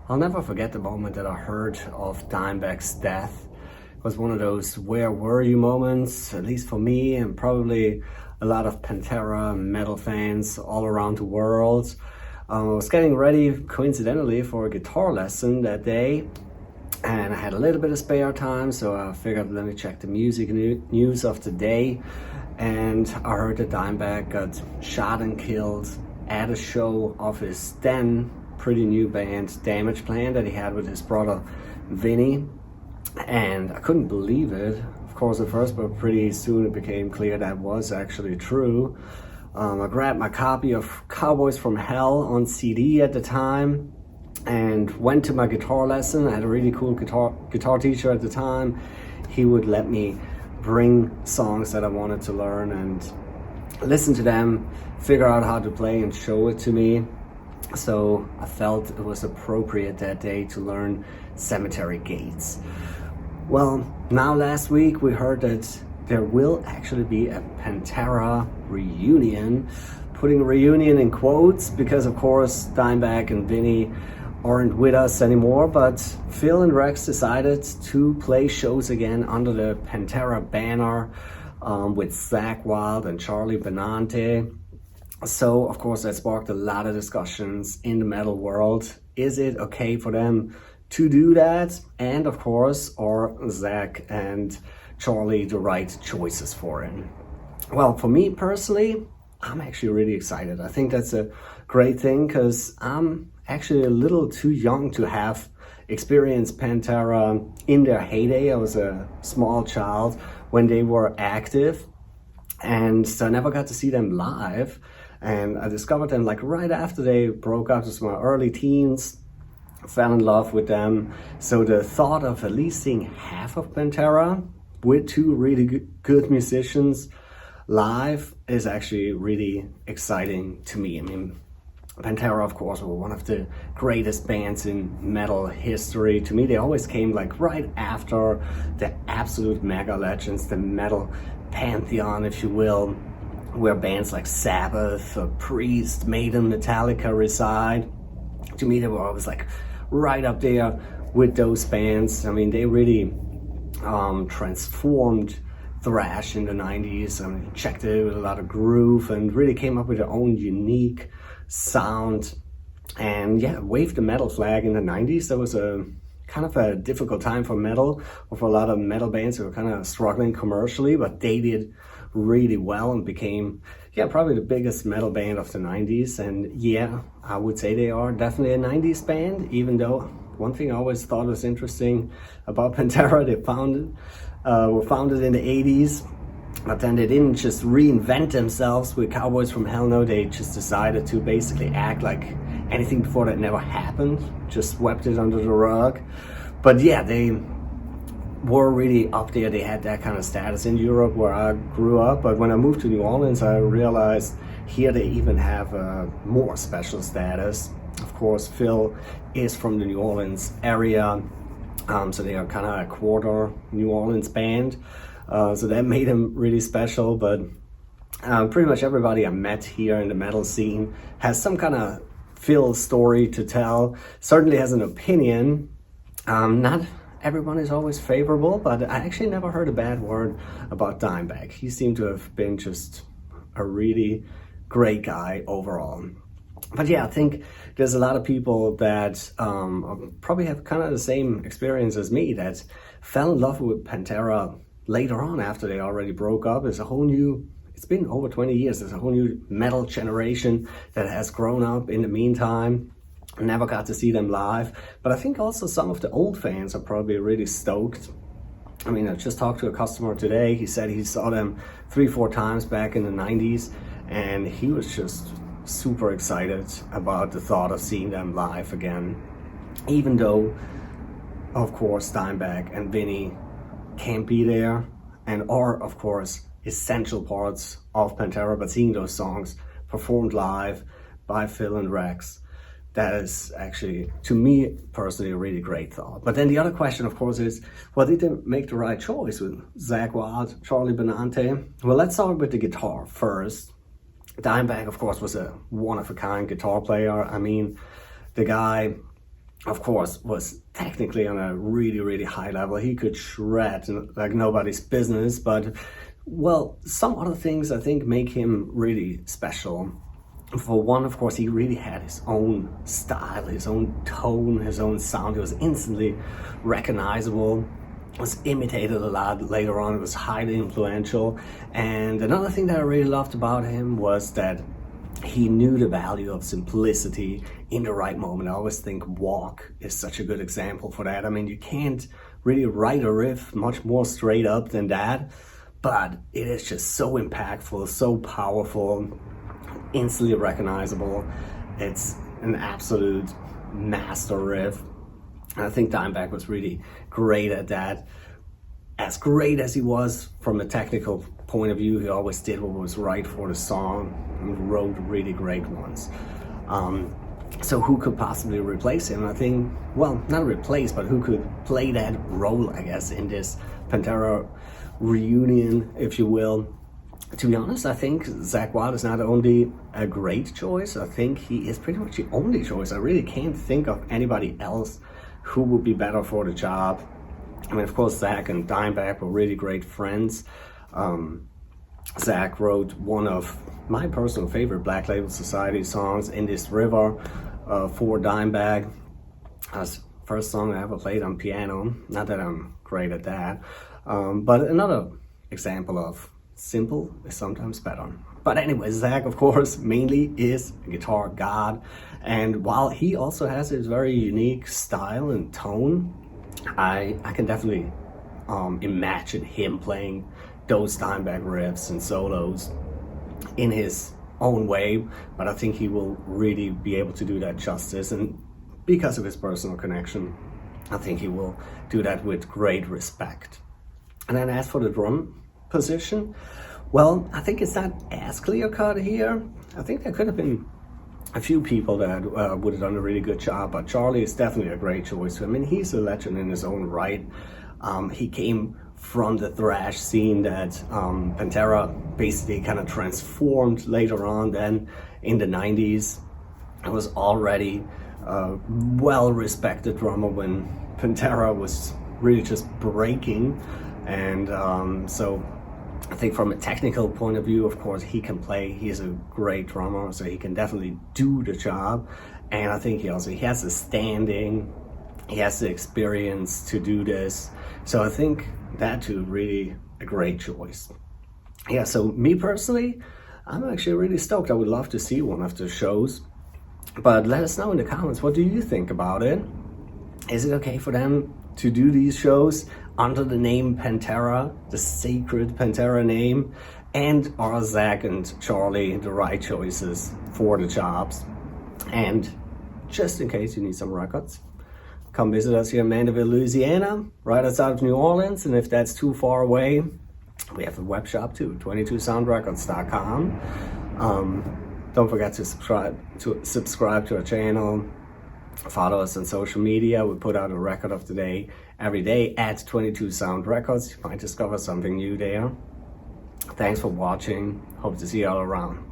I'll never forget the moment that I heard of Dimebag's death. It was one of those where were you moments, at least for me and probably a lot of Pantera metal fans all around the world. I was getting ready coincidentally for a guitar lesson that day, and I had a little bit of spare time, so I figured let me check the music news of the day. And I heard that Dimebag got shot and killed at a show of his then pretty new band Damageplan that he had with his brother Vinny. And I couldn't believe it, of course, at first, but pretty soon it became clear that was actually true. I grabbed my copy of Cowboys from Hell on CD at the time and went to my guitar lesson. I had a really cool guitar teacher at the time. He would let me bring songs that I wanted to learn and listen to them, figure out how to play and show it to me. So I felt it was appropriate that day to learn Cemetery Gates. Well, now last week we heard that there will actually be a Pantera reunion, putting reunion in quotes because of course Dimebag and Vinny aren't with us anymore, but Phil and Rex decided to play shows again under the Pantera banner with Zakk Wylde and Charlie Benante. So of course that sparked a lot of discussions in the metal world. Is it okay for them to do that? And of course, are Zakk and Charlie the right choices for it? Well, for me personally, I'm actually really excited. I think that's a great thing because I'm actually a little too young to have experienced Pantera in their heyday. I was a small child when they were active, and so I never got to see them live. And I discovered them like right after they broke up. It was my early teens. I fell in love with them. So the thought of at least seeing half of Pantera with two really good musicians live is actually really exciting to me. I mean, Pantera, of course, were one of the greatest bands in metal history. To me, they always came like right after the absolute mega legends, the metal pantheon, if you will, where bands like Sabbath, Priest, Maiden, Metallica reside. To me, they were always like right up there with those bands. I mean, they really transformed thrash in the 90s. I mean, checked it with a lot of groove and really came up with their own unique sound. And yeah, waved the metal flag in the 90s. That was a kind of a difficult time for metal, or for a lot of metal bands who were kind of struggling commercially, but they did really well and became, yeah, probably the biggest metal band of the 90s. And yeah, I would say they are definitely a 90s band, even though one thing I always thought was interesting about Pantera, they were founded in the 80s, but then they didn't just reinvent themselves with Cowboys from Hell. No, they just decided to basically act like anything before that never happened, just swept it under the rug. But yeah, they were really up there. They had that kind of status in Europe where I grew up, but when I moved to New Orleans, I realized here they even have a more special status. Of course, Phil is from the New Orleans area, so they are kind of a quarter New Orleans band, so that made him really special. But pretty much everybody I met here in the metal scene has some kind of Phil story to tell, certainly has an opinion. Not everyone is always favorable, but I actually never heard a bad word about Dimebag. He seemed to have been just a really great guy overall. But yeah, I think there's a lot of people that probably have kind of the same experience as me, that fell in love with Pantera later on after they already broke up. It's been over 20 years. There's a whole new metal generation that has grown up in the meantime. Never got to see them live, but I think also some of the old fans are probably really stoked. I mean, I just talked to a customer today. He said he saw them 3-4 times back in the 90s, and he was just super excited about the thought of seeing them live again. Even though, of course, Dimebag and Vinny can't be there and are, of course, essential parts of Pantera, but seeing those songs performed live by Phil and Rex, that is actually, to me personally, a really great thought. But then the other question, of course, is, well, did they make the right choice with Zakk Wylde, Charlie Benante? Well, let's start with the guitar first. Dimebag, of course, was a one-of-a-kind guitar player. I mean, the guy of course, was technically on a really, really high level. He could shred like nobody's business, but well, some other things I think make him really special. For one, of course, he really had his own style, his own tone, his own sound. It was instantly recognizable. It was imitated a lot later on. It was highly influential. And another thing that I really loved about him was that he knew the value of simplicity in the right moment. I always think Walk is such a good example for that. I mean, you can't really write a riff much more straight up than that, but it is just so impactful, so powerful, instantly recognizable. It's an absolute master riff. And I think Dimebag was really great at that. As great as he was from a technical point of view, he always did what was right for the song and wrote really great ones. So who could possibly replace him? I think, well, not replace, but who could play that role, I guess, in this Pantera reunion, if you will. To be honest, I think Zakk Wylde is not only a great choice, I think he is pretty much the only choice. I really can't think of anybody else who would be better for the job. I mean, of course, Zakk and Dimebag were really great friends. Zakk wrote one of my personal favorite Black Label Society songs, In This River, for Dimebag. That's the first song I ever played on piano. Not that I'm great at that, but another example of simple is sometimes better. But anyway, Zakk, of course, mainly is a guitar god. And while he also has his very unique style and tone, I can definitely imagine him playing those Dimebag riffs and solos in his own way. But I think he will really be able to do that justice. And because of his personal connection, I think he will do that with great respect. And then as for the drum position, well, I think it's not as clear cut here. I think there could have been a few people that would have done a really good job, but Charlie is definitely a great choice. I mean, he's a legend in his own right. He came from the thrash scene that Pantera basically kind of transformed later on. Then in the 90s, it was already a well-respected drummer when Pantera was really just breaking. And so I think from a technical point of view, of course, he can play. He's a great drummer, so he can definitely do the job. And I think he has the standing, he has the experience to do this. So I think that too, really a great choice. Yeah, so me personally, I'm actually really stoked. I would love to see one of the shows. But let us know in the comments, what do you think about it? Is it okay for them to do these shows under the name Pantera, the sacred Pantera name? And are Zakk and Charlie the right choices for the jobs? And just in case you need some records, come visit us here in Mandeville, Louisiana, right outside of New Orleans. And if that's too far away, we have a web shop too, 22soundrecords.com. Don't forget to subscribe to our channel. Follow us on social media. We put out a record of the day every day at 22 Sound Records. You might discover something new there. Thanks for watching. Hope to see you all around.